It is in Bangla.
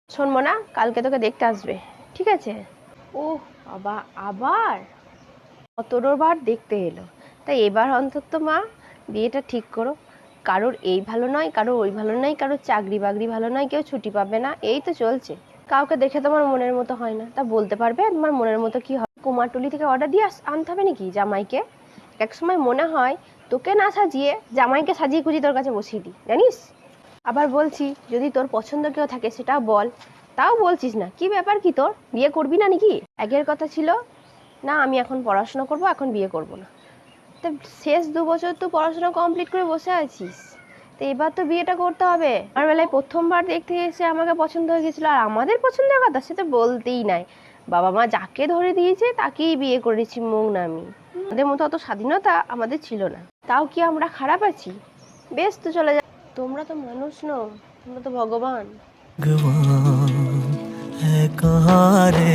শোন মোনা, কালকে তোকে দেখতে আসবে, ঠিক আছে? ও বাবা, আবার কতবার দেখতে এলো। তাই এবার অন্তত মা বিয়েটা ঠিক করো। কারোর এই ভালো নয়, কারোর ওই ভালো নয়, কারোর চাকরি বাকরি ভালো নয়, কেউ ছুটি পাবে না, এই তো চলছে। কাউকে দেখে তোমার মনের মতো হয় না, তা বলতে পারবে তোমার মনের মতো কি হয়? কুমারটুলি থেকে অর্ডার দিয়ে আনতে হবে নাকি জামাইকে? এক সময় মনে হয় তোকে না সাজিয়ে জামাইকে সাজিয়ে খুঁজি তোর কাছে বসিয়ে দিই, জানিস? আবার বলছি, যদি তোর পছন্দ কেউ থাকে সেটাও বল। তাও বলছিস না, কি ব্যাপার কি তোর? বিয়ে করবি না নাকি? আগের কথা ছিল না আমি এখন পড়াশোনা করব, এখন বিয়ে করব না। তা শেষ 2 বছর তো পড়াশোনা কমপ্লিট করে বসে আছিস, তো এবার তো বিয়েটা করতে হবে। আমার বেলায় প্রথমবার দেখতে এসে আমাকে পছন্দ হয়ে গেছিলো, আর আমাদের পছন্দের কথা সে তো বলতেই নাই। বাবা মা যাকে ধরে দিয়েছে তাকেই বিয়ে করেছি মুখ নামি। আমাদের মতো অত স্বাধীনতা আমাদের ছিল না। তাও কি আমরা খারাপ আছি? বেশ, তো চলে যা। তোমরা তো মানুষ নও, তোমরা তো ভগবান। भगवान है कहाँ रे